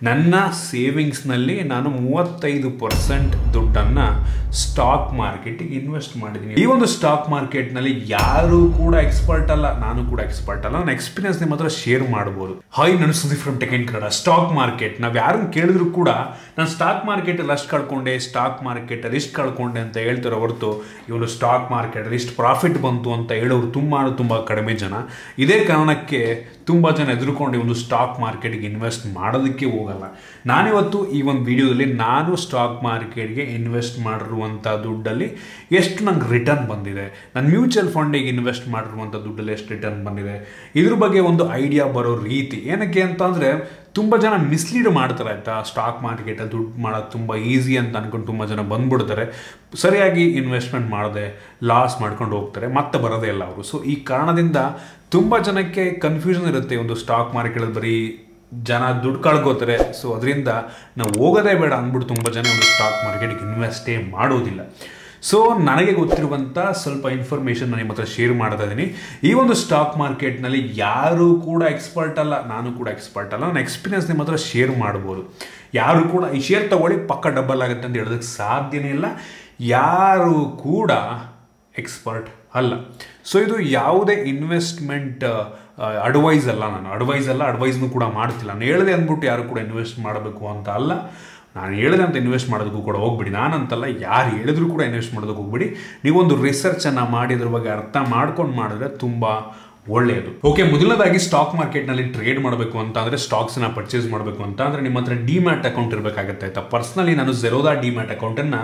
ನನ್ನ ಸೇವಿಂಗ್ಸ್ನಲ್ಲಿ ನಾನು 35% ದುಡ್ಡನ್ನು ಸ್ಟಾಕ್ ಮಾರ್ಕೆಟಿಗೆ ಇನ್ವೆಸ್ಟ್ ಮಾಡಿದ್ದೀನಿ. ಈ ಒಂದು ಸ್ಟಾಕ್ ಮಾರ್ಕೆಟ್ನಲ್ಲಿ ಯಾರು ಕೂಡ ಎಕ್ಸ್ಪರ್ಟ್ ಅಲ್ಲ, ನಾನು ಕೂಡ ಎಕ್ಸ್ಪರ್ಟ್ ಅಲ್ಲ. ನನ್ನ ಎಕ್ಸ್ಪೀರಿಯನ್ಸ್ ನಿಮ್ಮ ಹತ್ರ ಶೇರ್ ಮಾಡ್ಬೋದು. ಹಾಯ್, ನಾನು Sudeep from tech in Kannada. Stock market ನಾವು ಯಾರನ್ನು ಕೇಳಿದ್ರು ಕೂಡ ನಾನು ಸ್ಟಾಕ್ ಮಾರ್ಕೆಟಲ್ಲಿ ಅಷ್ಟು ಕಳ್ಕೊಂಡೆ, ಸ್ಟಾಕ್ ಮಾರ್ಕೆಟಲ್ಲಿ ಇಷ್ಟು ಕಳ್ಕೊಂಡೆ ಅಂತ ಹೇಳ್ತಿರೋ ಹೊರತು ಇವನು ಸ್ಟಾಕ್ ಮಾರ್ಕೆಟಲ್ಲಿ ಇಷ್ಟು ಪ್ರಾಫಿಟ್ ಬಂತು ಅಂತ ಹೇಳೋರು ತುಂಬ ಕಡಿಮೆ ಜನ. ಇದೇ ಕಾರಣಕ್ಕೆ ತುಂಬ ಜನ ಎದುರುಕೊಂಡು ಒಂದು ಸ್ಟಾಕ್ ಮಾರ್ಕೆಟ್ಗೆ ಇನ್ವೆಸ್ಟ್ ಮಾಡೋದಕ್ಕೆ ಹೋಗಲ್ಲ. ನಾನಿವತ್ತು ಈ ಒಂದು ವಿಡಿಯೋದಲ್ಲಿ ನಾನು ಸ್ಟಾಕ್ ಮಾರ್ಕೆಟ್ಗೆ ಇನ್ವೆಸ್ಟ್ ಮಾಡಿರುವಂಥ ದುಡ್ಡಲ್ಲಿ ಎಷ್ಟು ನಂಗೆ ರಿಟರ್ನ್ ಬಂದಿದೆ, ನಾನು ಮ್ಯೂಚುವಲ್ ಫಂಡಿಗೆ ಇನ್ವೆಸ್ಟ್ ಮಾಡಿರುವಂಥ ದುಡ್ಡಲ್ಲಿ ಎಷ್ಟು ರಿಟರ್ನ್ ಬಂದಿದೆ, ಇದ್ರ ಬಗ್ಗೆ ಒಂದು ಐಡಿಯಾ ಬರೋ ರೀತಿ. ಏನಕ್ಕೆ ಅಂತ ಅಂದರೆ ತುಂಬ ಜನ ಮಿಸ್ಲೀಡ್ ಮಾಡ್ತಾರೆ ಆಯಿತಾ. ಸ್ಟಾಕ್ ಮಾರ್ಕೆಟಲ್ಲಿ ದುಡ್ಡು ಮಾಡೋದು ತುಂಬ ಈಸಿ ಅಂತ ಅಂದ್ಕೊಂಡು ತುಂಬ ಜನ ಬಂದ್ಬಿಡ್ತಾರೆ, ಸರಿಯಾಗಿ ಇನ್ವೆಸ್ಟ್ಮೆಂಟ್ ಮಾಡದೆ ಲಾಸ್ ಮಾಡ್ಕೊಂಡು ಹೋಗ್ತಾರೆ, ಮತ್ತೆ ಬರೋದೇ ಇಲ್ಲ ಅವರು. ಸೊ ಈ ಕಾರಣದಿಂದ ತುಂಬ ಜನಕ್ಕೆ ಕನ್ಫ್ಯೂಷನ್ ಇರುತ್ತೆ. ಒಂದು ಸ್ಟಾಕ್ ಮಾರ್ಕೆಟಲ್ಲಿ ಬರೀ ಜನ ದುಡ್ಡು ಕಳ್ಕೋತಾರೆ. ಸೊ ಅದರಿಂದ ನಾವು ಹೋಗೋದೇ ಬೇಡ ಅಂದ್ಬಿಟ್ಟು ತುಂಬ ಜನ ಒಂದು ಸ್ಟಾಕ್ ಮಾರ್ಕೆಟ್ಗೆ ಇನ್ವೆಸ್ಟೇ ಮಾಡೋದಿಲ್ಲ. ಸೊ ನನಗೆ ಗೊತ್ತಿರುವಂಥ ಸ್ವಲ್ಪ ಇನ್ಫಾರ್ಮೇಷನ್ ನಾನು ನಿಮ್ಮ ಹತ್ರ ಶೇರ್ ಮಾಡ್ತಾ ಇದ್ದೀನಿ. ಈ ಒಂದು ಸ್ಟಾಕ್ ಮಾರ್ಕೆಟ್ನಲ್ಲಿ ಯಾರು ಕೂಡ ಎಕ್ಸ್ಪರ್ಟ್ ಅಲ್ಲ, ನಾನು ಕೂಡ ಎಕ್ಸ್ಪರ್ಟ್ ಅಲ್ಲ. ನನ್ನ ಎಕ್ಸ್ಪೀರಿಯನ್ಸ್ ನಿಮ್ಮ ಹತ್ರ ಶೇರ್ ಮಾಡ್ಬೋದು. ಯಾರು ಕೂಡ ಈ ಶೇರ್ ತಗೊಳ್ಳಿ ಪಕ್ಕ ಡಬಲ್ ಆಗುತ್ತೆ ಅಂತ ಹೇಳೋದಕ್ಕೆ ಸಾಧ್ಯನೇ ಇಲ್ಲ. ಯಾರು ಕೂಡ ಎಕ್ಸ್ಪರ್ಟ್ ಅಲ್ಲ. ಸೊ ಇದು ಯಾವುದೇ ಇನ್ವೆಸ್ಟ್ಮೆಂಟ್ ಅಡ್ವೈಸ್ ಅಲ್ಲ. ನಾನು ಅಡ್ವೈಸ್ನು ಕೂಡ ಮಾಡ್ತಿಲ್ಲ. ನಾನು ಹೇಳಿದೆ ಅಂದ್ಬಿಟ್ಟು ಯಾರು ಕೂಡ ಇನ್ವೆಸ್ಟ್ ಮಾಡಬೇಕು ಅಂತ ಅಲ್ಲ. ನಾನು ಹೇಳಿದೆ ಅಂತ ಇನ್ವೆಸ್ಟ್ ಮಾಡೋದಕ್ಕೂ ಕೂಡ ಹೋಗ್ಬಿಡಿ. ನಾನಂತಲ್ಲ, ಯಾರು ಹೇಳಿದ್ರು ಕೂಡ ಇನ್ವೆಸ್ಟ್ ಮಾಡೋದಕ್ಕೆ ಹೋಗ್ಬಿಡಿ. ನೀವೊಂದು ರಿಸರ್ಚನ್ನು ಮಾಡಿ ಅದ್ರ ಬಗ್ಗೆ ಅರ್ಥ ಮಾಡ್ಕೊಂಡು ಮಾಡಿದ್ರೆ ತುಂಬ ಒಳ್ಳೆಯದು. ಓಕೆ, ಮೊದಲನೇದಾಗಿ ಸ್ಟಾಕ್ ಮಾರ್ಕೆಟ್ನಲ್ಲಿ ಟ್ರೇಡ್ ಮಾಡಬೇಕು ಅಂತ ಅಂದರೆ, ಸ್ಟಾಕ್ಸ್ನ ಪರ್ಚೇಸ್ ಮಾಡಬೇಕು ಅಂತ ಅಂದರೆ ನಿಮ್ಮ ಹತ್ರ ಡಿಮ್ಯಾಟ್ ಅಕೌಂಟ್ ಇರಬೇಕಾಗುತ್ತೆ ಆಯಿತಾ. ಪರ್ಸ್ನಲಿ ನಾನು ಝೆರೋದಾ ಡಿಮ್ಯಾಟ್ ಅಕೌಂಟನ್ನು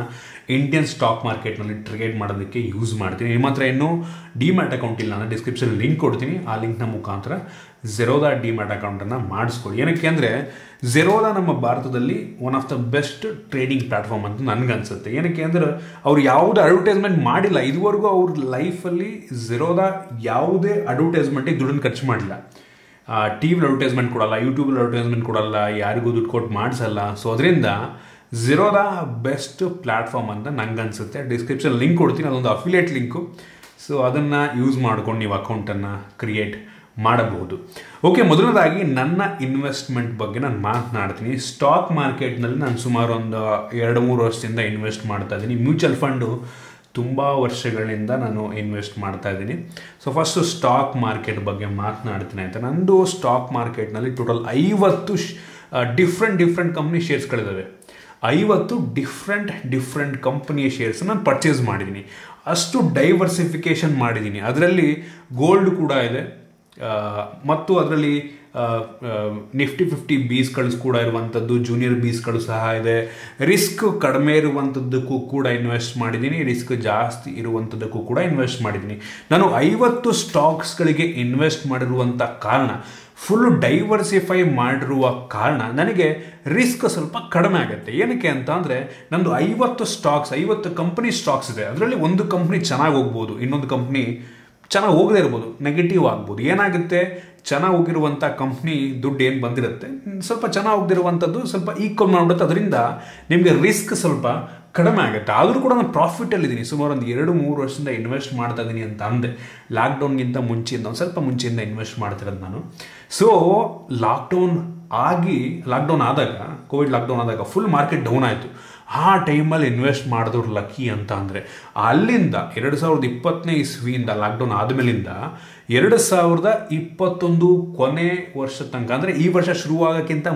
ಇಂಡಿಯನ್ ಸ್ಟಾಕ್ ಮಾರ್ಕೆಟ್ನಲ್ಲಿ ಟ್ರೇಡ್ ಮಾಡೋದಕ್ಕೆ ಯೂಸ್ ಮಾಡ್ತೀನಿ. ನಿಮ್ಮ ಹತ್ರ ಇನ್ನೂ ಡಿಮ್ಯಾಟ್ ಅಕೌಂಟ್ ಇಲ್ಲ ಅಂದರೆ ಡಿಸ್ಕ್ರಿಪ್ಷನ್ ಲಿಂಕ್ ಕೊಡ್ತೀನಿ. ಆ ಲಿಂಕ್ನ ಮುಖಾಂತರ ಝೆರೋದಾ ಡಿಮ್ಯಾಟ್ ಅಕೌಂಟನ್ನು ಮಾಡಿಸ್ಕೊಡಿ. ಏನಕ್ಕೆ ಅಂದರೆ ಝೆರೋದಾ ನಮ್ಮ ಭಾರತದಲ್ಲಿ one of the best trading platform ಅಂತ ನನಗನ್ಸುತ್ತೆ. ಏನಕ್ಕೆ ಅಂದರೆ ಅವ್ರು ಯಾವುದೇ ಅಡ್ವರ್ಟೈಸ್ಮೆಂಟ್ ಮಾಡಿಲ್ಲ ಇದುವರೆಗೂ. ಅವ್ರ ಲೈಫಲ್ಲಿ ಝೆರೋದಾ ಯಾವುದೇ ಅಡ್ವರ್ಟೈಸ್ಮೆಂಟಿಗೆ ದುಡ್ಡನ್ನು ಖರ್ಚು ಮಾಡಿಲ್ಲ. ಟಿ ವಿಲಿ ಅಡ್ವರ್ಟೈಸ್ಮೆಂಟ್ ಕೊಡಲ್ಲ, ಯೂಟ್ಯೂಬಲ್ಲಿ ಅಡ್ವರ್ಟೈಸ್ಮೆಂಟ್ ಕೊಡಲ್ಲ, ಯಾರಿಗೂ ದುಡ್ಡು ಕೊಟ್ಟು ಮಾಡಿಸಲ್ಲ. ಸೊ ಅದರಿಂದ ಝೆರೋದಾ ಬೆಸ್ಟ್ ಪ್ಲ್ಯಾಟ್ಫಾರ್ಮ್ ಅಂತ ನನಗನ್ಸುತ್ತೆ. ಡಿಸ್ಕ್ರಿಪ್ಷನ್ ಲಿಂಕ್ ಕೊಡ್ತೀನಿ, ಅದೊಂದು ಅಫಿಲಿಯೇಟ್ ಲಿಂಕು. ಸೊ ಅದನ್ನು ಯೂಸ್ ಮಾಡ್ಕೊಂಡು ನೀವು ಅಕೌಂಟನ್ನು ಕ್ರಿಯೇಟ್ ಮಾಡಬಹುದು. ಓಕೆ, ಮೊದಲನೇದಾಗಿ ನನ್ನ ಇನ್ವೆಸ್ಟ್ಮೆಂಟ್ ಬಗ್ಗೆ ನಾನು ಮಾತನಾಡ್ತೀನಿ. ಸ್ಟಾಕ್ ಮಾರ್ಕೆಟ್ನಲ್ಲಿ ನಾನು ಸುಮಾರು ಒಂದು 2-3 ವರ್ಷದಿಂದ ಇನ್ವೆಸ್ಟ್ ಮಾಡ್ತಾ ಇದ್ದೀನಿ. ಮ್ಯೂಚುವಲ್ ಫಂಡು ತುಂಬ ವರ್ಷಗಳಿಂದ ನಾನು ಇನ್ವೆಸ್ಟ್ ಮಾಡ್ತಾ ಇದ್ದೀನಿ. ಸೊ ಫಸ್ಟು ಸ್ಟಾಕ್ ಮಾರ್ಕೆಟ್ ಬಗ್ಗೆ ಮಾತನಾಡ್ತೀನಿ ಆಯಿತಾ. ನಂದು ಸ್ಟಾಕ್ ಮಾರ್ಕೆಟ್ನಲ್ಲಿ ಟೋಟಲ್ 50 ಡಿಫ್ರೆಂಟ್ ಕಂಪ್ನಿ ಶೇರ್ಸ್ಗಳಿದ್ದಾವೆ. 50 ಡಿಫ್ರೆಂಟ್ ಕಂಪ್ನಿಯ ಶೇರ್ಸ್ ನಾನು ಪರ್ಚೇಸ್ ಮಾಡಿದ್ದೀನಿ. ಅಷ್ಟು ಡೈವರ್ಸಿಫಿಕೇಷನ್ ಮಾಡಿದ್ದೀನಿ. ಅದರಲ್ಲಿ ಗೋಲ್ಡ್ ಕೂಡ ಇದೆ ಮತ್ತು ಅದರಲ್ಲಿ ನಿಫ್ಟಿ 50 ಬೀಸ್ಗಳು ಕೂಡ ಇರುವಂಥದ್ದು, ಜೂನಿಯರ್ ಬೀಸ್ಗಳು ಸಹ ಇದೆ. ರಿಸ್ಕ್ ಕಡಿಮೆ ಇರುವಂಥದ್ದಕ್ಕೂ ಕೂಡ ಇನ್ವೆಸ್ಟ್ ಮಾಡಿದ್ದೀನಿ, ರಿಸ್ಕ್ ಜಾಸ್ತಿ ಇರುವಂಥದ್ದಕ್ಕೂ ಕೂಡ ಇನ್ವೆಸ್ಟ್ ಮಾಡಿದ್ದೀನಿ. ನಾನು 50 ಸ್ಟಾಕ್ಸ್ಗಳಿಗೆ ಇನ್ವೆಸ್ಟ್ ಮಾಡಿರುವಂಥ ಕಾರಣ, ಫುಲ್ ಡೈವರ್ಸಿಫೈ ಮಾಡಿರುವ ಕಾರಣ ನನಗೆ ರಿಸ್ಕ್ ಸ್ವಲ್ಪ ಕಡಿಮೆ ಆಗುತ್ತೆ. ಏನಕ್ಕೆ ಅಂತ ಅಂದರೆ ನಂದು 50 ಕಂಪ್ನಿ ಸ್ಟಾಕ್ಸ್ ಇದೆ. ಅದರಲ್ಲಿ ಒಂದು ಕಂಪ್ನಿ ಚೆನ್ನಾಗಿ ಹೋಗ್ಬೋದು, ಇನ್ನೊಂದು ಕಂಪ್ನಿ ಚೆನ್ನಾಗಿ ಹೋಗದೇ ಇರ್ಬೋದು, ನೆಗೆಟಿವ್ ಆಗ್ಬೋದು. ಏನಾಗುತ್ತೆ, ಚೆನ್ನಾಗಿ ಹೋಗಿರುವಂಥ ಕಂಪ್ನಿ ದುಡ್ಡು ಏನು ಬಂದಿರುತ್ತೆ, ಸ್ವಲ್ಪ ಚೆನ್ನಾಗಿ ಹೋಗ್ದಿರುವಂಥದ್ದು ಸ್ವಲ್ಪ ಈಕ್ವಲ್ ಮಾಡಿಬಿಡುತ್ತೆ. ಅದರಿಂದ ನಿಮಗೆ ರಿಸ್ಕ್ ಸ್ವಲ್ಪ ಕಡಿಮೆ ಆಗುತ್ತೆ. ಆದರೂ ಕೂಡ ನಾನು ಪ್ರಾಫಿಟಲ್ಲಿದ್ದೀನಿ. ಸುಮಾರು ಒಂದು 2-3 ವರ್ಷದಿಂದ ಇನ್ವೆಸ್ಟ್ ಮಾಡ್ತಾ ಇದ್ದೀನಿ ಅಂತ ಅಂದೆ. ಲಾಕ್ಡೌನ್ಗಿಂತ ಮುಂಚೆಯಿಂದ ಒಂದು ಸ್ವಲ್ಪ ಮುಂಚೆಯಿಂದ ಇನ್ವೆಸ್ಟ್ ಮಾಡ್ತಿರೋದು ನಾನು. ಸೊ ಲಾಕ್ಡೌನ್ ಆದಾಗ, ಕೋವಿಡ್ ಲಾಕ್ಡೌನ್ ಆದಾಗ ಫುಲ್ ಮಾರ್ಕೆಟ್ ಡೌನ್ ಆಯಿತು. ಆ ಟೈಮಲ್ಲಿ ಇನ್ವೆಸ್ಟ್ ಮಾಡಿದವ್ರು ಲಕ್ಕಿ ಅಂತ ಅಂದರೆ ಅಲ್ಲಿಂದ 2020ನೇ ಇಸ್ವಿಯಿಂದ ಲಾಕ್ಡೌನ್ ಆದಮೇಲಿಂದ 2021 ಕೊನೆ ವರ್ಷ ತನಕ, ಅಂದರೆ ಈ ವರ್ಷ ಶುರುವಾಗೋಕ್ಕಿಂತ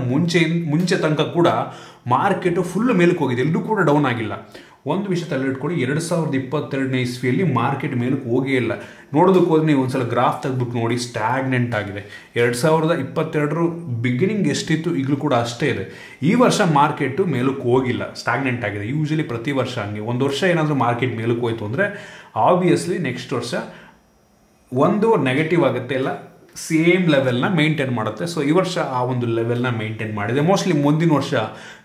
ಮುಂಚೆ ತನಕ ಕೂಡ ಮಾರ್ಕೆಟು ಫುಲ್ ಮೇಲಕ್ಕೆ ಹೋಗಿದೆ, ಎಲ್ಲೂ ಕೂಡ ಡೌನ್ ಆಗಿಲ್ಲ. ಒಂದು ವಿಷಯ ತಲೆಯಿಟ್ಕೊಳ್ಳಿ, 2022ನೇ ಇಸ್ವಿಯಲ್ಲಿ ಮಾರ್ಕೆಟ್ ಮೇಲಕ್ಕೆ ಹೋಗೇ ಇಲ್ಲ. ನೋಡೋದಕ್ಕೆ ಹೋದ್ರೆ ನೀವು ಒಂದ್ಸಲ ಗ್ರಾಫ್ ತೆಗೆದ್ಬಿಟ್ಟು ನೋಡಿ, ಸ್ಟ್ಯಾಗ್ನೆಂಟ್ ಆಗಿದೆ. 2022 ಬಿಗಿನಿಂಗ್ ಎಷ್ಟಿತ್ತು ಈಗಲೂ ಕೂಡ ಅಷ್ಟೇ ಇದೆ. ಈ ವರ್ಷ ಮಾರ್ಕೆಟು ಮೇಲಕ್ಕೆ ಹೋಗಿಲ್ಲ, ಸ್ಟ್ಯಾಗ್ನೆಂಟ್ ಆಗಿದೆ. ಯೂಶಲಿ ಪ್ರತಿ ವರ್ಷ ಹಂಗೆ. ಒಂದು ವರ್ಷ ಏನಾದರೂ ಮಾರ್ಕೆಟ್ ಮೇಲಕ್ಕೆ ಹೋಯ್ತು ಅಂದರೆ ಆಬ್ವಿಯಸ್ಲಿ ನೆಕ್ಸ್ಟ್ ವರ್ಷ ಒಂದು ನೆಗೆಟಿವ್ ಆಗುತ್ತೆ, ಇಲ್ಲ ಸೇಮ್ ಲೆವೆಲ್ನ ಮೇಂಟೈನ್ ಮಾಡುತ್ತೆ. ಸೊ ಈ ವರ್ಷ ಆ ಒಂದು ಲೆವೆಲ್ನ ಮೇಂಟೈನ್ ಮಾಡಿದೆ. ಮೋಸ್ಟ್ಲಿ ಮುಂದಿನ ವರ್ಷ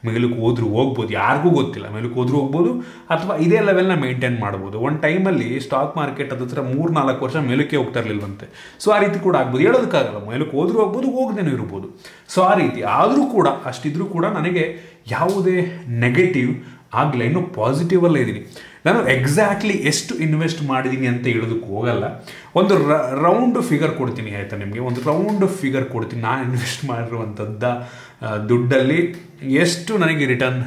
ಮೇಲಕ್ಕೆ ಹೋದ್ರೂ ಹೋಗ್ಬೋದು, ಯಾರಿಗೂ ಗೊತ್ತಿಲ್ಲ. ಮೇಲಕ್ಕೆ ಹೋದ್ರೂ ಹೋಗ್ಬೋದು ಅಥವಾ ಇದೇ ಲೆವೆಲ್ನ ಮೇಂಟೈನ್ ಮಾಡ್ಬೋದು. ಒಂದು ಟೈಮಲ್ಲಿ ಸ್ಟಾಕ್ ಮಾರ್ಕೆಟ್ ಹತ್ರ 3-4 ವರ್ಷ ಮೇಲಕ್ಕೆ ಹೋಗ್ತಾ ಇರಲಿಲ್ವಂತೆ. ಸೊ ಆ ರೀತಿ ಕೂಡ ಆಗ್ಬೋದು, ಹೇಳೋದಕ್ಕಾಗಲ್ಲ. ಮೇಲಕ್ಕೆ ಹೋದ್ರೂ ಹೋಗ್ಬೋದು, ಹೋಗದೇನೂ ಇರ್ಬೋದು. ಸೊ ಆ ರೀತಿ ಆದರೂ ಕೂಡ, ಅಷ್ಟಿದ್ರೂ ಕೂಡ ನನಗೆ ಯಾವುದೇ ನೆಗೆಟಿವ್ ಆಗಲಿಲ್ಲ, ಇನ್ನೂ ಪಾಸಿಟಿವಲ್ಲೇ ಇದ್ದೀನಿ. ನಾನು ಎಕ್ಸಾಕ್ಟ್ಲಿ ಎಷ್ಟು ಇನ್ವೆಸ್ಟ್ ಮಾಡಿದ್ದೀನಿ ಅಂತ ಹೇಳೋದಕ್ಕೆ ಹೋಗಲ್ಲ. ಒಂದು ರೌಂಡ್ ಫಿಗರ್ ಕೊಡ್ತೀನಿ ಆಯಿತಾ, ನಿಮಗೆ ಒಂದು ರೌಂಡ್ ಫಿಗರ್ ಕೊಡ್ತೀನಿ. ನಾನು ಇನ್ವೆಸ್ಟ್ ಮಾಡಿರುವಂಥದ್ದ ದುಡ್ಡಲ್ಲಿ ಎಷ್ಟು ನನಗೆ ರಿಟರ್ನ್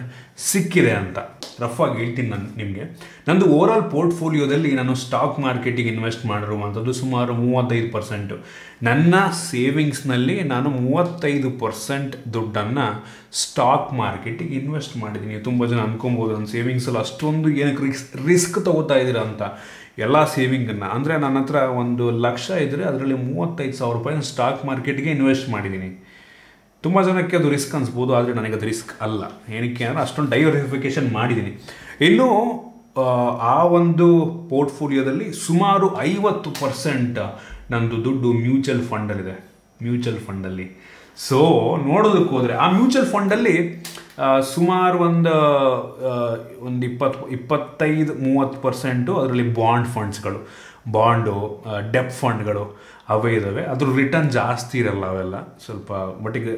ಸಿಕ್ಕಿದೆ ಅಂತ ರಫ್ ಆಗಿ ಹೇಳ್ತೀನಿ ನಾನು ನಿಮಗೆ. ನಂದು ಓವರ್ ಆಲ್ ಪೋರ್ಟ್ಫೋಲಿಯೋದಲ್ಲಿ ನಾನು ಸ್ಟಾಕ್ ಮಾರ್ಕೆಟಿಗೆ ಇನ್ವೆಸ್ಟ್ ಮಾಡಿರುವಂಥದ್ದು ಸುಮಾರು 35%. ನನ್ನ ಸೇವಿಂಗ್ಸ್ನಲ್ಲಿ ನಾನು 35% ದುಡ್ಡನ್ನು ಸ್ಟಾಕ್ ಮಾರ್ಕೆಟಿಗೆ ಇನ್ವೆಸ್ಟ್ ಮಾಡಿದ್ದೀನಿ. ತುಂಬ ಜನ ಅನ್ಕೊಬೋದು ನನ್ನ ಸೇವಿಂಗ್ಸಲ್ಲಿ ಅಷ್ಟೊಂದು ಏನಕ್ಕೆ ರಿಸ್ಕ್ ತೊಗೋತಾ ಇದ್ದೀರಾ ಅಂತ. ಎಲ್ಲ ಸೇವಿಂಗನ್ನು ಅಂದರೆ ನನ್ನ ಹತ್ರ 1 ಲಕ್ಷ ಇದ್ದರೆ ಅದರಲ್ಲಿ 35,000 ರೂಪಾಯಿ ಸ್ಟಾಕ್ ಮಾರ್ಕೆಟ್ಗೆ ಇನ್ವೆಸ್ಟ್ ಮಾಡಿದ್ದೀನಿ. ತುಂಬ ಜನಕ್ಕೆ ಅದು ರಿಸ್ಕ್ ಅನಿಸ್ಬೋದು, ಆದರೆ ನನಗೆ ಅದು ರಿಸ್ಕ್ ಅಲ್ಲ. ಏನಕ್ಕೆ ಅಂದರೆ ಅಷ್ಟೊಂದು ಡೈವರ್ಸಿಫಿಕೇಷನ್ ಮಾಡಿದ್ದೀನಿ. ಇನ್ನು ಆ ಒಂದು ಪೋರ್ಟ್ಫೋಲಿಯೋದಲ್ಲಿ ಸುಮಾರು 50% ನಂದು ದುಡ್ಡು ಮ್ಯೂಚುವಲ್ ಫಂಡಲ್ಲಿದೆ. ಮ್ಯೂಚುವಲ್ ಫಂಡಲ್ಲಿ ಸೊ ನೋಡೋದಕ್ಕೆ ಹೋದರೆ ಆ ಮ್ಯೂಚುವಲ್ ಫಂಡಲ್ಲಿ ಸುಮಾರು ಒಂದು 25-30% ಅದರಲ್ಲಿ ಬಾಂಡ್ ಫಂಡ್ಸ್ಗಳು, ಬಾಂಡು, ಡೆಪ್ ಫಂಡ್ಗಳು ಅವೇ ಇದ್ದಾವೆ. ಅದ್ರ ರಿಟರ್ನ್ ಜಾಸ್ತಿ ಇರಲ್ಲ ಅವೆಲ್ಲ, ಸ್ವಲ್ಪ ಬಟ್ಟಿಗೆ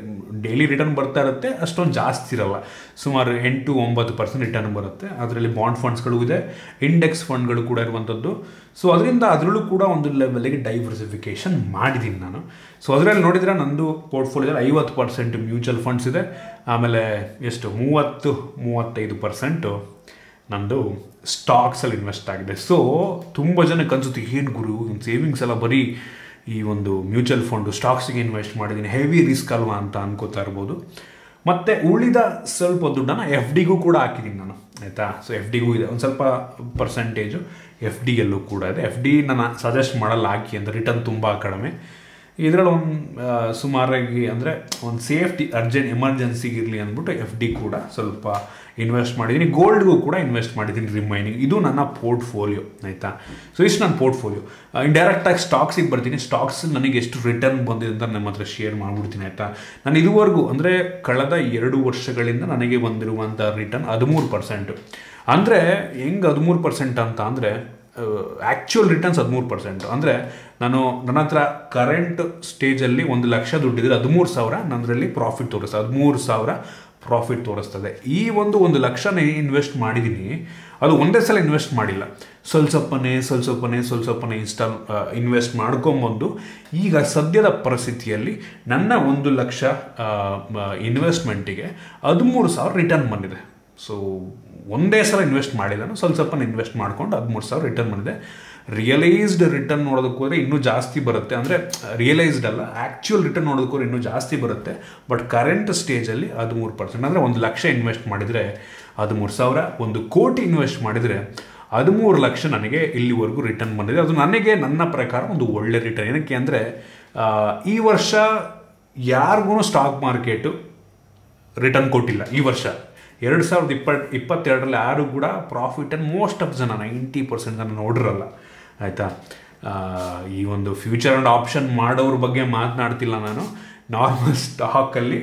ಡೈಲಿ ರಿಟರ್ನ್ ಬರ್ತಾ ಇರುತ್ತೆ, ಅಷ್ಟೊಂದು ಜಾಸ್ತಿ ಇರಲ್ಲ. ಸುಮಾರು 8-9% ರಿಟರ್ನ್ ಬರುತ್ತೆ. ಅದರಲ್ಲಿ ಬಾಂಡ್ ಫಂಡ್ಸ್ಗಳು ಇದೆ, ಇಂಡೆಕ್ಸ್ ಫಂಡ್ಗಳು ಕೂಡ ಇರುವಂಥದ್ದು. ಸೊ ಅದರಿಂದ ಅದರಲ್ಲೂ ಕೂಡ ಒಂದು ಲೆವೆಲ್ಗೆ ಡೈವರ್ಸಿಫಿಕೇಷನ್ ಮಾಡಿದ್ದೀನಿ ನಾನು. ಸೊ ಅದರಲ್ಲಿ ನೋಡಿದರೆ ನಂದು ಪೋರ್ಟ್ಫೋಲಿಯೋದಲ್ಲಿ 50% ಮ್ಯೂಚುವಲ್ ಫಂಡ್ಸ್ ಇದೆ. ಆಮೇಲೆ ಎಷ್ಟು 30-35% ನಂದು ಸ್ಟಾಕ್ಸಲ್ಲಿ ಇನ್ವೆಸ್ಟ್ ಆಗಿದೆ. ಸೊ ತುಂಬ ಜನಕ್ಕೆ ಅನ್ಸುತ್ತೆ, ಏನು ಗುರು ಸೇವಿಂಗ್ಸ್ ಎಲ್ಲ ಬರೀ ಈ ಒಂದು ಮ್ಯೂಚುವಲ್ ಫಂಡು ಸ್ಟಾಕ್ಸಿಗೆ ಇನ್ವೆಸ್ಟ್ ಮಾಡಿದ್ದೀನಿ, ಹೆವಿ ರಿಸ್ಕ್ ಅಲ್ವಾ ಅಂತ ಅನ್ಕೋತಾ ಇರ್ಬೋದು. ಮತ್ತು ಉಳಿದ ಸ್ವಲ್ಪ ದುಡ್ಡನ್ನು ಎಫ್ ಡಿಗೂ ಕೂಡ ಹಾಕಿದ್ದೀನಿ ನಾನು, ಆಯಿತಾ. ಸೊ ಎಫ್ ಡಿಗೂ ಇದೆ ಒಂದು ಸ್ವಲ್ಪ ಪರ್ಸೆಂಟೇಜು, ಎಫ್ ಡಿಯಲ್ಲೂ ಕೂಡ ಇದೆ. ಎಫ್ ಡಿ ನಾನು ಸಜೆಸ್ಟ್ ಮಾಡಲ್ಲ ಹಾಕಿ ಅಂತ, ರಿಟರ್ನ್ ತುಂಬ ಕಡಿಮೆ. ಇದರಲ್ಲಿ ಒಂದು ಸುಮಾರಾಗಿ ಅಂದರೆ ಒಂದು ಸೇಫ್ಟಿ ಎಮರ್ಜೆನ್ಸಿಗೆ ಇರಲಿ ಅಂದ್ಬಿಟ್ಟು ಎಫ್ ಡಿ ಕೂಡ ಸ್ವಲ್ಪ ಇನ್ವೆಸ್ಟ್ ಮಾಡಿದ್ದೀನಿ. ಗೋಲ್ಡ್ಗೂ ಕೂಡ ಇನ್ವೆಸ್ಟ್ ಮಾಡಿದ್ದೀನಿ ರಿಮೈನಿಂಗ್. ಇದು ನನ್ನ ಪೋರ್ಟ್ಫೋಲಿಯೋ, ಆಯಿತಾ. ಸೊ ಇಷ್ಟು ನನ್ನ ಪೋರ್ಟ್ಫೋಲಿಯೋ. ಇಂಡೈರೆಕ್ಟಾಗಿ ಸ್ಟಾಕ್ಸಿಗೆ ಬರ್ತೀನಿ. ಸ್ಟಾಕ್ಸ್ ನನಗೆ ಎಷ್ಟು ರಿಟರ್ನ್ ಬಂದಿದೆ ಅಂತ ನಮ್ಮ ಹತ್ರ ಶೇರ್ ಮಾಡಿಬಿಡ್ತೀನಿ, ಆಯಿತಾ. ನಾನು ಇದುವರೆಗೂ ಅಂದರೆ ಕಳೆದ 2 ವರ್ಷಗಳಿಂದ ನನಗೆ ಬಂದಿರುವಂಥ ರಿಟರ್ನ್ 13%. ಅಂದರೆ ಹೆಂಗೆ 13% ಅಂತ ಅಂದರೆ ಆ್ಯಕ್ಚುಯಲ್ ರಿಟರ್ನ್ಸ್ 13%. ಅಂದರೆ ನನ್ನ ಹತ್ರ ಕರೆಂಟ್ ಸ್ಟೇಜಲ್ಲಿ 1 ಲಕ್ಷ ದುಡ್ಡಿದ್ರೆ 13,000 ನನ್ನದರಲ್ಲಿ ಪ್ರಾಫಿಟ್ ತೋರಿಸ್ತದೆ, 13,000 ಪ್ರಾಫಿಟ್ ತೋರಿಸ್ತದೆ. ಈ 1 ಲಕ್ಷನ ಇನ್ವೆಸ್ಟ್ ಮಾಡಿದ್ದೀನಿ, ಅದು ಒಂದೇ ಸಲ ಇನ್ವೆಸ್ಟ್ ಮಾಡಿಲ್ಲ, ಸ್ವಲ್ಪನೇ ಇನ್ವೆಸ್ಟ್ ಮಾಡ್ಕೊಂಬಂದು ಈಗ ಸದ್ಯದ ಪರಿಸ್ಥಿತಿಯಲ್ಲಿ ನನ್ನ 1 ಲಕ್ಷ ಇನ್ವೆಸ್ಟ್ಮೆಂಟಿಗೆ 13,000 ರಿಟರ್ನ್ ಬಂದಿದೆ. ಸೊ ಒಂದೇ ಸಲ ಇನ್ವೆಸ್ಟ್ ಮಾಡಿದ್ದಾನು, ಸ್ವಲ್ಪ ಇನ್ವೆಸ್ಟ್ ಮಾಡ್ಕೊಂಡು 13,000 ರಿಟರ್ನ್ ಬಂದಿದೆ. ರಿಯಲೈಸ್ಡ್ ರಿಟರ್ನ್ ನೋಡೋದಕ್ಕೆ ಹೋದರೆ ಇನ್ನೂ ಜಾಸ್ತಿ ಬರುತ್ತೆ. ಅಂದರೆ ರಿಯಲೈಸ್ಡ್ ಅಲ್ಲ, ಆ್ಯಕ್ಚುಯಲ್ ರಿಟರ್ನ್ ನೋಡೋದಕ್ಕೆ ಹೋದ್ರೆ ಇನ್ನೂ ಜಾಸ್ತಿ ಬರುತ್ತೆ. ಬಟ್ ಕರೆಂಟ್ ಸ್ಟೇಜಲ್ಲಿ 13%. ಅಂದರೆ 1 ಲಕ್ಷ ಇನ್ವೆಸ್ಟ್ ಮಾಡಿದರೆ 13,000, 1 ಕೋಟಿ ಇನ್ವೆಸ್ಟ್ ಮಾಡಿದರೆ 13 ಲಕ್ಷ ನನಗೆ ಇಲ್ಲಿವರೆಗೂ ರಿಟರ್ನ್ ಬಂದಿದೆ. ಅದು ನನಗೆ ನನ್ನ ಪ್ರಕಾರ ಒಂದು ಒಳ್ಳೆ ರಿಟರ್ನ್. ಏನಕ್ಕೆ ಅಂದರೆ ಈ ವರ್ಷ ಯಾರಿಗೂ ಸ್ಟಾಕ್ ಮಾರ್ಕೆಟು ರಿಟರ್ನ್ ಕೊಟ್ಟಿಲ್ಲ. ಈ ವರ್ಷ 2022ರಲ್ಲಿ ಯಾರು ಕೂಡ ಪ್ರಾಫಿಟ್ ಆ್ಯಂಡ್ ಮೋಸ್ಟ್ ಆಫ್ ಜನ 90% ಜನ ನೋಡಿರಲ್ಲ, ಆಯಿತಾ. ಈ ಒಂದು ಫ್ಯೂಚರ್ ಆ್ಯಂಡ್ ಆಪ್ಷನ್ ಮಾಡೋರ ಬಗ್ಗೆ ಮಾತನಾಡ್ತಿಲ್ಲ ನಾನು. ನಾರ್ಮಲ್ ಸ್ಟಾಕಲ್ಲಿ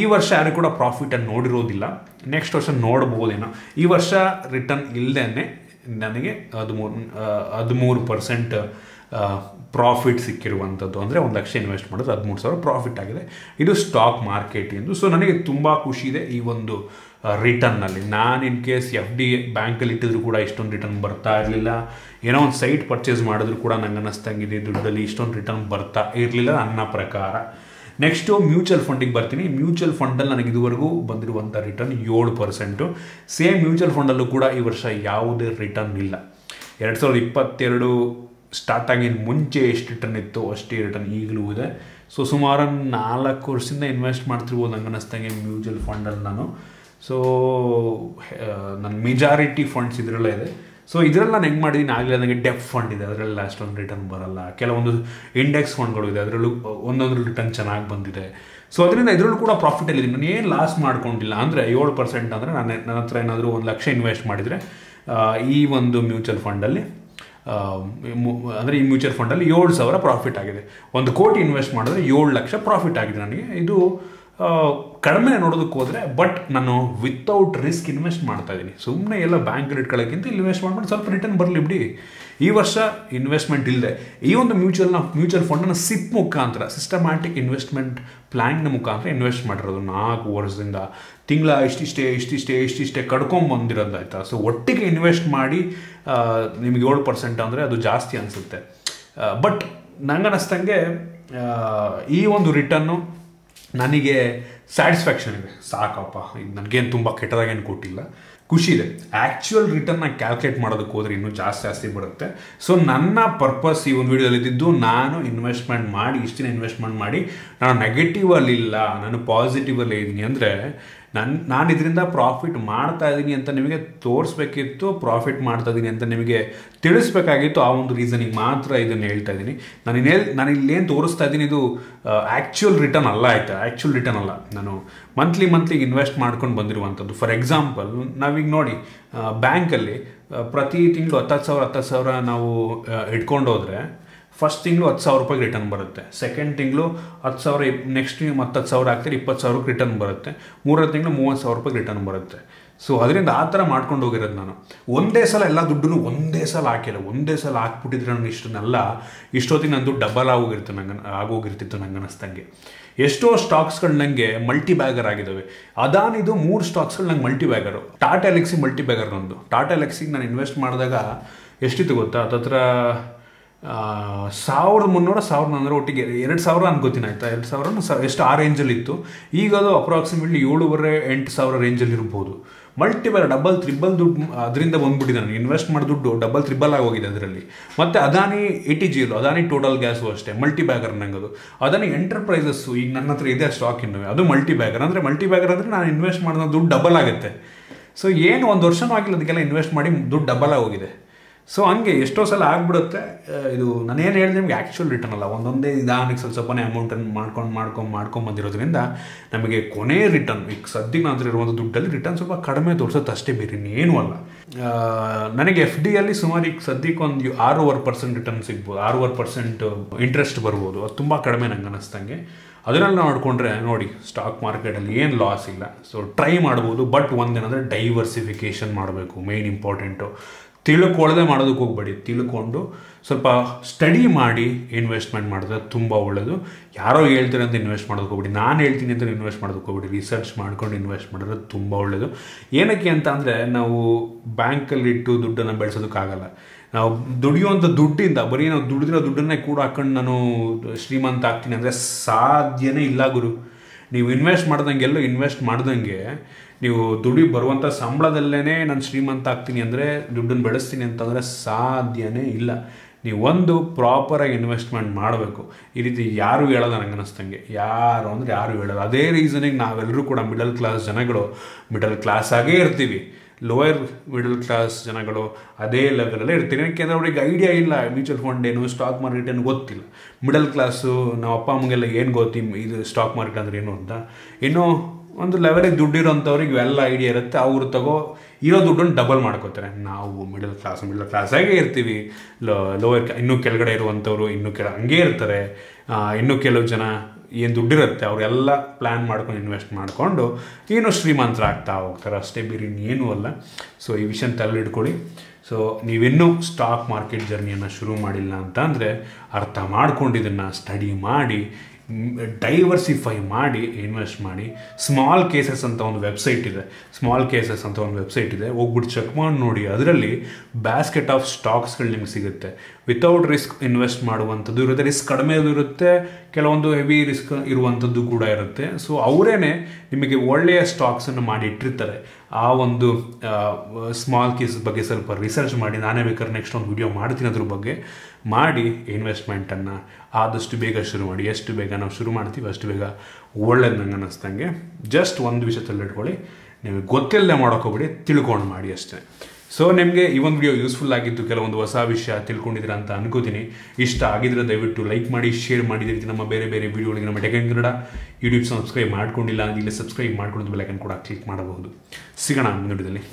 ಈ ವರ್ಷ ಯಾರು ಕೂಡ ಪ್ರಾಫಿಟನ್ನು ನೋಡಿರೋದಿಲ್ಲ. ನೆಕ್ಸ್ಟ್ ವರ್ಷ ನೋಡ್ಬೋದೇನೋ. ಈ ವರ್ಷ ರಿಟರ್ನ್ ಇಲ್ಲದೇ ನನಗೆ 13% ಪ್ರಾಫಿಟ್ ಸಿಕ್ಕಿರುವಂಥದ್ದು. ಅಂದರೆ 1 ಲಕ್ಷ ಇನ್ವೆಸ್ಟ್ ಮಾಡೋದು 13,000 ಪ್ರಾಫಿಟ್ ಆಗಿದೆ. ಇದು ಸ್ಟಾಕ್ ಮಾರ್ಕೆಟ್ ಎಂದು. ಸೊ ನನಗೆ ತುಂಬ ಖುಷಿ ಇದೆ ಈ ಒಂದು ರಿಟರ್ನಲ್ಲಿ. ನಾನು ಇನ್ ಕೇಸ್ ಎಫ್ ಡಿ ಬ್ಯಾಂಕಲ್ಲಿ ಇಟ್ಟಿದ್ರು ಕೂಡ ಇಷ್ಟೊಂದು ರಿಟರ್ನ್ ಬರ್ತಾ ಇರಲಿಲ್ಲ. ಏನೋ ಒಂದು ಸೈಟ್ ಪರ್ಚೇಸ್ ಮಾಡಿದ್ರು ಕೂಡ ನಂಗೆ ಅನ್ನಿಸ್ತಂಗಿದೆ ದುಡ್ಡಲ್ಲಿ ಇಷ್ಟೊಂದು ರಿಟರ್ನ್ ಬರ್ತಾ ಇರಲಿಲ್ಲ ನನ್ನ ಪ್ರಕಾರ. ನೆಕ್ಸ್ಟು ಮ್ಯೂಚುವಲ್ ಫಂಡಿಗೆ ಬರ್ತೀನಿ. ಮ್ಯೂಚುವಲ್ ಫಂಡಲ್ಲಿ ನನಗೆ ಇದುವರೆಗೂ ಬಂದಿರುವಂಥ ರಿಟರ್ನ್ 7%. ಸೇಮ್ ಮ್ಯೂಚುವಲ್ ಫಂಡಲ್ಲೂ ಕೂಡ ಈ ವರ್ಷ ಯಾವುದೇ ರಿಟರ್ನ್ ಇಲ್ಲ. 2022 ಸ್ಟಾರ್ಟ್ ಆಗಿನ ಮುಂಚೆ ಎಷ್ಟು ರಿಟರ್ನ್ ಇತ್ತು ಅಷ್ಟೇ ರಿಟರ್ನ್ ಈಗಲೂ ಇದೆ. ಸೊ ಸುಮಾರು 4 ವರ್ಷದಿಂದ ಇನ್ವೆಸ್ಟ್ ಮಾಡ್ತಿರ್ಬೋದು ನಂಗೆ ಅನ್ನಿಸ್ದಂಗೆ ಮ್ಯೂಚುವಲ್ ಫಂಡಲ್ಲಿ ನಾನು. ಸೊ ನನ್ನ ಮೆಜಾರಿಟಿ ಫಂಡ್ಸ್ ಇದರಲ್ಲೇ ಇದೆ. ಸೊ ಇದರಲ್ಲಿ ನಾನು ಹೆಂಗೆ ಮಾಡಿದ್ದೀನಿ ಆಗಲೇ, ನನಗೆ ಡೆಪ್ ಫಂಡ್ ಇದೆ, ಅದರಲ್ಲಿ ಅಷ್ಟೊಂದು ರಿಟರ್ನ್ ಬರಲ್ಲ. ಕೆಲವೊಂದು ಇಂಡೆಕ್ಸ್ ಫಂಡ್ಗಳು ಇದೆ, ಅದರಲ್ಲೂ ಒಂದೊಂದು ರಿಟರ್ನ್ ಚೆನ್ನಾಗಿ ಬಂದಿದೆ. ಸೊ ಅದರಿಂದ ಇದರಲ್ಲೂ ಕೂಡ ಪ್ರಾಫಿಟಲ್ಲಿ ನಾನು ಏನು ಲಾಸ್ ಮಾಡ್ಕೊಂಡಿಲ್ಲ. ಅಂದರೆ 7% ಅಂದರೆ ನನ್ನ ಹತ್ರ ಏನಾದರೂ 1 ಲಕ್ಷ ಇನ್ವೆಸ್ಟ್ ಮಾಡಿದರೆ ಈ ಒಂದು ಮ್ಯೂಚುವಲ್ ಫಂಡಲ್ಲಿ ಅಂದರೆ ಈ ಮ್ಯೂಚುವಲ್ ಫಂಡಲ್ಲಿ 7,000 ಪ್ರಾಫಿಟ್ ಆಗಿದೆ. 1 ಕೋಟಿ ಇನ್ವೆಸ್ಟ್ ಮಾಡಿದ್ರೆ 7 ಲಕ್ಷ ಪ್ರಾಫಿಟ್ ಆಗಿದೆ ನನಗೆ. ಇದು ಕಡಿಮೆ ನೋಡೋದಕ್ಕೆ ಹೋದರೆ, ಬಟ್ ನಾನು ವಿತೌಟ್ ರಿಸ್ಕ್ ಇನ್ವೆಸ್ಟ್ ಮಾಡ್ತಾ ಇದ್ದೀನಿ. ಸುಮ್ಮನೆ ಎಲ್ಲ ಬ್ಯಾಂಕಲ್ಲಿ ಇಟ್ಕೊಳ್ಳೋಕ್ಕಿಂತ ಇನ್ವೆಸ್ಟ್ ಮಾಡ್ಬಿಟ್ಟು ಸ್ವಲ್ಪ ರಿಟರ್ನ್ ಬರಲಿ ಬಿಡಿ. ಈ ವರ್ಷ ಇನ್ವೆಸ್ಟ್ಮೆಂಟ್ ಇಲ್ಲದೆ ಈ ಒಂದು ಮ್ಯೂಚುವಲ್ ಫಂಡನ್ನು ಸಿಪ್ ಮುಖಾಂತರ, ಸಿಸ್ಟಮ್ಯಾಟಿಕ್ ಇನ್ವೆಸ್ಟ್ಮೆಂಟ್ ಪ್ಲ್ಯಾನ್ನ ಮುಖಾಂತರ ಇನ್ವೆಸ್ಟ್ ಮಾಡಿರೋದು 4 ವರ್ಷದಿಂದ. ತಿಂಗಳ ಇಷ್ಟಿಷ್ಟೇ ಕಡ್ಕೊಂಬಂದಿರೋದು ಆಯಿತಾ. ಸೊ ಒಟ್ಟಿಗೆ ಇನ್ವೆಸ್ಟ್ ಮಾಡಿ ನಿಮಗೆ 7% ಅಂದರೆ ಅದು ಜಾಸ್ತಿ ಅನಿಸುತ್ತೆ. ಬಟ್ ನಂಗನ್ನಿಸ್ತಂಗೆ ಈ ಒಂದು ರಿಟರ್ನು ನನಗೆ ಸ್ಯಾಟಿಸ್ಫ್ಯಾಕ್ಷನ್ ಇದೆ, ಸಾಕಪ್ಪ, ಇದು ನನಗೇನು ತುಂಬ ಕೆಟ್ಟದಾಗೇನು ಕೊಟ್ಟಿಲ್ಲ, ಖುಷಿ ಇದೆ. ಆ್ಯಕ್ಚುಯಲ್ ರಿಟರ್ನ್ನ ಕ್ಯಾಲ್ಕುಲೇಟ್ ಮಾಡೋದಕ್ಕೆ ಹೋದರೆ ಇನ್ನೂ ಜಾಸ್ತಿ ಬರುತ್ತೆ. ಸೊ ನನ್ನ ಪರ್ಪಸ್ ಈ ಒಂದು ವಿಡಿಯೋದಲ್ಲಿ ಇದ್ದಿದ್ದು, ನಾನು ಇನ್ವೆಸ್ಟ್ಮೆಂಟ್ ಮಾಡಿ ಇಷ್ಟಿನ ಇನ್ವೆಸ್ಟ್ಮೆಂಟ್ ಮಾಡಿ ನಾನು ನೆಗೆಟಿವಲ್ಲಿಲ್ಲ, ನಾನು ಪಾಸಿಟಿವಲ್ಲೇ ಇದ್ದೀನಿ. ಅಂದರೆ ನಾನು ಇದರಿಂದ ಪ್ರಾಫಿಟ್ ಮಾಡ್ತಾ ಇದ್ದೀನಿ ಅಂತ ನಿಮಗೆ ತೋರಿಸ್ಬೇಕಿತ್ತು, ಪ್ರಾಫಿಟ್ ಮಾಡ್ತಾ ಇದ್ದೀನಿ ಅಂತ ನಿಮಗೆ ತಿಳಿಸ್ಬೇಕಾಗಿತ್ತು. ಆ ಒಂದು ರೀಸನಿಗೆ ಮಾತ್ರ ಇದನ್ನು ಹೇಳ್ತಾ ಇದ್ದೀನಿ. ನಾನು ಇಲ್ಲೇನು ತೋರಿಸ್ತಾ ಇದ್ದೀನಿ ಇದು ಆ್ಯಕ್ಚುಯಲ್ ರಿಟರ್ನ್ ಅಲ್ಲ ಆಯಿತಾ, ಆ್ಯಕ್ಚುಯಲ್ ರಿಟರ್ನ್ ಅಲ್ಲ. ನಾನು ಮಂತ್ಲಿ ಇನ್ವೆಸ್ಟ್ ಮಾಡ್ಕೊಂಡು ಬಂದಿರುವಂಥದ್ದು. ಫಾರ್ ಎಕ್ಸಾಂಪಲ್ ನಾವೀಗ ನೋಡಿ, ಬ್ಯಾಂಕಲ್ಲಿ ಪ್ರತಿ ತಿಂಗಳು 10,000 ನಾವು ಇಟ್ಕೊಂಡು ಹೋದರೆ ಫಸ್ಟ್ ತಿಂಗಳು 10,000 ರೂಪಾಯಿಗೆ ರಿಟರ್ನ್ ಬರುತ್ತೆ, ಸೆಕೆಂಡ್ ತಿಂಗಳು 10,000, ನೆಕ್ಸ್ಟ್ ತಿಂಗಳು ಮತ್ತೆ 10,000 ಹಾಕ್ತಾರೆ, 20,000ಕ್ಕೆ ರಿಟರ್ನ್ ಬರುತ್ತೆ, ಮೂರನೇ ತಿಂಗಳು 30,000 ರೂಪಾಯಿಗೆ ರಿಟರ್ನ್ ಬರುತ್ತೆ. ಸೊ ಅದರಿಂದ ಆ ಥರ ಮಾಡ್ಕೊಂಡು ಹೋಗಿರೋದು ನಾನು. ಒಂದೇ ಸಲ ಎಲ್ಲ ದುಡ್ಡನ್ನು ಒಂದೇ ಸಲ ಹಾಕಿಲ್ಲ, ಒಂದೇ ಸಲ ಹಾಕ್ಬಿಟ್ಟಿದ್ರೆ ನನಗೆ ಇಷ್ಟೊತ್ತಿಗೆ ನನ್ನ ದುಡ್ಡು ಡಬಲ್ ಆಗೋಗಿರ್ತಿತ್ತು ನಂಗೆ ಅನ್ನಿಸ್ತಂಗೆ. ಎಷ್ಟೋ ಸ್ಟಾಕ್ಸ್ಗಳು ನನಗೆ ಮಲ್ಟಿ ಬ್ಯಾಗರ್ ಆಗಿದ್ದಾವೆ. ಅದಾನಿದು 3 ಸ್ಟಾಕ್ಸ್ಗಳು ನಂಗೆ ಮಲ್ಟಿ ಬ್ಯಾಗರು. ಟಾಟಾ ಎಲೆಕ್ಸಿ ಮಲ್ಟಿ ಬ್ಯಾಗರ್ ನಂದು. ಟಾಟಾ ಎಲೆಕ್ಸಿಗೆ ನಾನು ಇನ್ವೆಸ್ಟ್ ಮಾಡಿದಾಗ ಎಷ್ಟಿತ್ತು ಗೊತ್ತಾ, ಹತ್ರ 1,300-1,400 ಒಟ್ಟಿಗೆ 2,000 ಅನ್ಕೋತೀನಿ ಆಯಿತಾ. 2,000 ಎಷ್ಟು ಆ ರೇಂಜಲ್ಲಿ ಇತ್ತು. ಈಗ ಅದು ಅಪ್ರಾಕ್ಸಿಮೇಟ್ಲಿ 7,500-8,000 ರೇಂಜಲ್ಲಿ ಇರ್ಬೋದು. ಮಲ್ಟಿ ಬ್ಯಾಗರ್ ಡಬಲ್ ತ್ರಿಬಲ್ ದುಡ್ಡು ಅದರಿಂದ ಬಂದ್ಬಿಟ್ಟಿದೆ. ನಾನು ಇನ್ವೆಸ್ಟ್ ಮಾಡೋ ದುಡ್ಡು ಡಬಲ್ ತ್ರಿಬಲ್ ಆಗೋಗಿದೆ ಅದರಲ್ಲಿ. ಮತ್ತು Adani ATGL, Adani total gas ಅಷ್ಟೇ ಮಲ್ಟಿ ಬ್ಯಾಗರ್ ನಂಗದು. ಅದಾನಿ ಎಂಟರ್ಪ್ರೈಸಸ್ಸು ಈಗ ನನ್ನ ಹತ್ರ ಇದೆ ಸ್ಟಾಕ್ ಇನ್ನೂ, ಅದು ಮಲ್ಟಿ ಬ್ಯಾಗರ್. ಅಂದರೆ ನಾನು ಇನ್ವೆಸ್ಟ್ ಮಾಡಿದ ದುಡ್ಡು ಡಬಲ್ ಆಗುತ್ತೆ. ಸೊ ಏನು 1 ವರ್ಷನೂ ಆಗಿಲ್ಲ ಅದಕ್ಕೆಲ್ಲ ಇನ್ವೆಸ್ಟ್ ಮಾಡಿ ದುಡ್ಡು ಡಬಲ್ ಆಗೋಗಿದೆ. ಸೊ ಹಂಗೆ ಎಷ್ಟೋ ಸಲ ಆಗ್ಬಿಡುತ್ತೆ. ಇದು ನಾನೇನು ಹೇಳಿದೆ ನಿಮಗೆ ಆ್ಯಕ್ಚುಯಲ್ ರಿಟರ್ನ್ ಅಲ್ಲ, ಒಂದೊಂದೇ ನಿಧಾನಕ್ಕೆ ಸ್ವಲ್ಪನೇ ಅಮೌಂಟನ್ನು ಮಾಡ್ಕೊಂಡು ಬಂದಿರೋದ್ರಿಂದ ನಮಗೆ ಕೊನೆ ರಿಟರ್ನ್ ಈಗ ಸದ್ಯಕ್ಕೆ ನಾವು ಇರುವಂಥ ದುಡ್ಡಲ್ಲಿ ರಿಟರ್ನ್ ಸ್ವಲ್ಪ ಕಡಿಮೆ ತೋರಿಸುತ್ತೆ ಅಷ್ಟೇ, ಬೇರೆ ಇನ್ನೇನೂ ಅಲ್ಲ. ನನಗೆ FDಯಲ್ಲಿ ಸುಮಾರು ಈಗ ಸದ್ಯಕ್ಕೆ ಒಂದು 6.5% ರಿಟರ್ನ್ ಸಿಗ್ಬೋದು, 6.5% ಇಂಟ್ರೆಸ್ಟ್ ಬರ್ಬೋದು. ಅದು ತುಂಬ ಕಡಿಮೆ ನಂಗೆ ಅನ್ನಿಸ್ತಂಗೆ. ಅದನ್ನೆಲ್ಲ ನೋಡಿಕೊಂಡ್ರೆ ನೋಡಿ, ಸ್ಟಾಕ್ ಮಾರ್ಕೆಟಲ್ಲಿ ಏನು ಲಾಸ್ ಇಲ್ಲ. ಸೊ ಟ್ರೈ ಮಾಡ್ಬೋದು. ಬಟ್ ಒಂದೇನಂದರೆ ಡೈವರ್ಸಿಫಿಕೇಷನ್ ಮಾಡಬೇಕು, ಮೇಯ್ನ್ ಇಂಪಾರ್ಟೆಂಟು. ತಿಳ್ಕೊಳ್ಳದೆ ಮಾಡೋದಕ್ಕೆ ಹೋಗ್ಬೇಡಿ, ತಿಳ್ಕೊಂಡು ಸ್ವಲ್ಪ ಸ್ಟಡಿ ಮಾಡಿ ಇನ್ವೆಸ್ಟ್ಮೆಂಟ್ ಮಾಡಿದ್ರೆ ತುಂಬ ಒಳ್ಳೆಯದು. ಯಾರೋ ಹೇಳ್ತಾರೆ ಅಂತ ಇನ್ವೆಸ್ಟ್ ಮಾಡೋದಕ್ಕೆ ಹೋಗ್ಬಿಡಿ, ನಾನು ಹೇಳ್ತೀನಿ ಅಂತ ಇನ್ವೆಸ್ಟ್ ಮಾಡೋದಕ್ಕೆ ಹೋಗ್ಬಿಡಿ. ರಿಸರ್ಚ್ ಮಾಡ್ಕೊಂಡು ಇನ್ವೆಸ್ಟ್ ಮಾಡಿದ್ರೆ ತುಂಬ ಒಳ್ಳೆಯದು. ಏನಕ್ಕೆ ಅಂತ ಅಂದರೆ, ನಾವು ಬ್ಯಾಂಕಲ್ಲಿಟ್ಟು ದುಡ್ಡನ್ನು ಬೆಳೆಸೋದಕ್ಕಾಗಲ್ಲ. ನಾವು ದುಡಿಯುವಂಥ ದುಡ್ಡಿಂದ ಬರೀ ನಾವು ದುಡಿದಿರೋ ದುಡ್ಡನ್ನೇ ಕೂಡ ಹಾಕೊಂಡು ನಾನು ಶ್ರೀಮಂತ ಆಗ್ತೀನಿ ಅಂದರೆ ಸಾಧ್ಯನೇ ಇಲ್ಲ ಗುರು. ನೀವು ಇನ್ವೆಸ್ಟ್ ಮಾಡ್ದಂಗೆ ನೀವು ಬರುವಂಥ ಸಂಬಳದಲ್ಲೇ ನಾನು ಶ್ರೀಮಂತ ಆಗ್ತೀನಿ ಅಂದರೆ, ದುಡ್ಡನ್ನು ಬೆಳೆಸ್ತೀನಿ ಅಂತಂದರೆ ಸಾಧ್ಯನೇ ಇಲ್ಲ. ನೀವು ಒಂದು ಪ್ರಾಪರಾಗಿ ಇನ್ವೆಸ್ಟ್ಮೆಂಟ್ ಮಾಡಬೇಕು. ಈ ರೀತಿ ಯಾರು ಹೇಳೋದ ನಂಗೆ ಅನ್ನಿಸ್ತಂಗೆ, ಯಾರು ಹೇಳೋದು. ಅದೇ ರೀಸನಿಗೆ ನಾವೆಲ್ಲರೂ ಕೂಡ ಮಿಡಲ್ ಕ್ಲಾಸ್ ಆಗೇ ಇರ್ತೀವಿ. ಲೋಯರ್ ಮಿಡಲ್ ಕ್ಲಾಸ್ ಜನಗಳು ಅದೇ ಲೆವೆಲಲ್ಲೇ ಇರ್ತೀವಿ. ಯಾಕೆಂದರೆ ಅವ್ರಿಗೆ ಐಡಿಯಾ ಇಲ್ಲ, ಮ್ಯೂಚುವಲ್ ಫಂಡ್ ಏನು, ಸ್ಟಾಕ್ ಮಾರ್ಕೆಟ್ ಏನು ಗೊತ್ತಿಲ್ಲ. ಮಿಡಲ್ ಕ್ಲಾಸು ನಾವು ಅಪ್ಪ ಅಮ್ಮಗೆಲ್ಲ ಏನು ಇದು ಸ್ಟಾಕ್ ಮಾರ್ಕೆಟ್ ಅಂದರೆ ಏನು ಅಂತ. ಇನ್ನೂ ಒಂದು ಲೆವೆಲಿಗೆ ದುಡ್ಡಿರೋಂಥವ್ರಿಗೆ ಇವೆಲ್ಲ ಐಡಿಯಾ ಇರುತ್ತೆ. ಅವರು ಇರೋ ದುಡ್ಡನ್ನು ಡಬಲ್ ಮಾಡ್ಕೋತಾರೆ. ನಾವು ಮಿಡಲ್ ಕ್ಲಾಸಾಗೇ ಇರ್ತೀವಿ. ಲೋಯರ್ ಇನ್ನೂ ಕೆಳಗಡೆ ಇರುವಂಥವ್ರು ಹಂಗೇ ಇರ್ತಾರೆ. ಇನ್ನೂ ಕೆಲವು ಜನ ಏನು ದುಡ್ಡಿರುತ್ತೆ ಅವರೆಲ್ಲ ಪ್ಲ್ಯಾನ್ ಮಾಡ್ಕೊಂಡು ಇನ್ವೆಸ್ಟ್ ಮಾಡಿಕೊಂಡು ಏನೋ ಶ್ರೀಮಂತರಾಗ್ತಾ ಹೋಗ್ತಾರೆ ಅಷ್ಟೇ, ಬೇರೆ ಇನ್ನೇನೂ ಅಲ್ಲ. ಸೊ ಈ ವಿಷಯ ತಲೆಯಿಟ್ಕೊಳ್ಳಿ. ಸೊ ನೀವಿನ್ನೂ ಸ್ಟಾಕ್ ಮಾರ್ಕೆಟ್ ಜರ್ನಿಯನ್ನು ಶುರು ಮಾಡಿಲ್ಲ ಅಂತ ಅಂದರೆ ಅರ್ಥ ಮಾಡ್ಕೊಂಡು ಇದನ್ನು ಸ್ಟಡಿ ಮಾಡಿ ಡೈವರ್ಸಿಫೈ ಮಾಡಿ ಇನ್ವೆಸ್ಟ್ ಮಾಡಿ. ಸ್ಮಾಲ್ ಕೇಸಸ್ ಅಂತ ಒಂದು ವೆಬ್ಸೈಟ್ ಇದೆ, ಹೋಗ್ಬಿಟ್ಟು ಚೆಕ್ ಮಾಡಿ ನೋಡಿ. ಅದರಲ್ಲಿ ಬ್ಯಾಸ್ಕೆಟ್ ಆಫ್ ಸ್ಟಾಕ್ಸ್ಗಳು ನಿಮ್ಗೆ ಸಿಗುತ್ತೆ. ವಿತೌಟ್ ರಿಸ್ಕ್ ಇನ್ವೆಸ್ಟ್ ಮಾಡುವಂಥದ್ದು ಇರುತ್ತೆ, ರಿಸ್ಕ್ ಕಡಿಮೆದು ಇರುತ್ತೆ, ಕೆಲವೊಂದು ಹೆವಿ ರಿಸ್ಕ್ ಇರುವಂಥದ್ದು ಕೂಡ ಇರುತ್ತೆ. ಸೊ ಅವರೇನೆ ನಿಮಗೆ ಒಳ್ಳೆಯ ಸ್ಟಾಕ್ಸನ್ನು ಮಾಡಿ ಇಟ್ಟಿರ್ತಾರೆ. ಆ ಒಂದು ಸ್ಮಾಲ್ ಕೇಸಸ್ ಬಗ್ಗೆ ಸ್ವಲ್ಪ ರಿಸರ್ಚ್ ಮಾಡಿ, ನಾನೇ ಬೇಕಾದ್ರೆ ನೆಕ್ಸ್ಟ್ ಒಂದು ವಿಡಿಯೋ ಮಾಡ್ತೀನಿ ಅದ್ರ ಬಗ್ಗೆ ಮಾಡಿ ಇನ್ವೆಸ್ಟ್ಮೆಂಟನ್ನು ಆದಷ್ಟು ಬೇಗ ಶುರು ಮಾಡಿ. ಎಷ್ಟು ಬೇಗ ನಾವು ಶುರು ಮಾಡ್ತೀವಿ ಅಷ್ಟು ಬೇಗ ಒಳ್ಳೇದು ನಂಗೆ ಅನ್ನಿಸ್ತಂಗೆ. ಜಸ್ಟ್ ಒಂದು ವಿಷಯ ತಲೆಯಿಟ್ಕೊಳ್ಳಿ, ನಿಮಗೆ ಗೊತ್ತಿಲ್ಲದೆ ಮಾಡೋಕ್ಕೋಗ್ಬಿಡಿ, ತಿಳ್ಕೊಂಡು ಮಾಡಿ ಅಷ್ಟೇ. ಸೊ ನಿಮಗೆ ಈ ಒಂದು ವಿಡಿಯೋ ಯೂಸ್ಫುಲ್ ಆಗಿತ್ತು, ಕೆಲವೊಂದು ಹೊಸ ವಿಷಯ ತಿಳ್ಕೊಂಡಿದ್ದೀರಾ ಅಂತ ಅನ್ಕೋತೀನಿ. ಇಷ್ಟ ಆಗಿದ್ರೆ ದಯವಿಟ್ಟು ಲೈಕ್ ಮಾಡಿ, ಶೇರ್ ಮಾಡಿ. ರೀತಿ ನಮ್ಮ ಬೇರೆ ವಿಡಿಯೋಗಳಿಗೆ ನಮ್ಮ ಟೆಕ್ ಕನ್ನಡ ಯೂಟ್ಯೂಬ್ ಸಬ್ಸ್ಕ್ರೈಬ್ ಮಾಡ್ಕೊಂಡಿಲ್ಲ ಅಂದರೆ ಸಬ್ಸ್ಕ್ರೈಬ್ ಮಾಡ್ಕೊಂಡು ಬೆಲ್ ಐಕಾನ್ ಕೂಡ ಕ್ಲಿಕ್ ಮಾಡಬಹುದು. ಸಿಗೋಣ ಮುಂದಿನ ವಿಡಿಯೋದಲ್ಲಿ.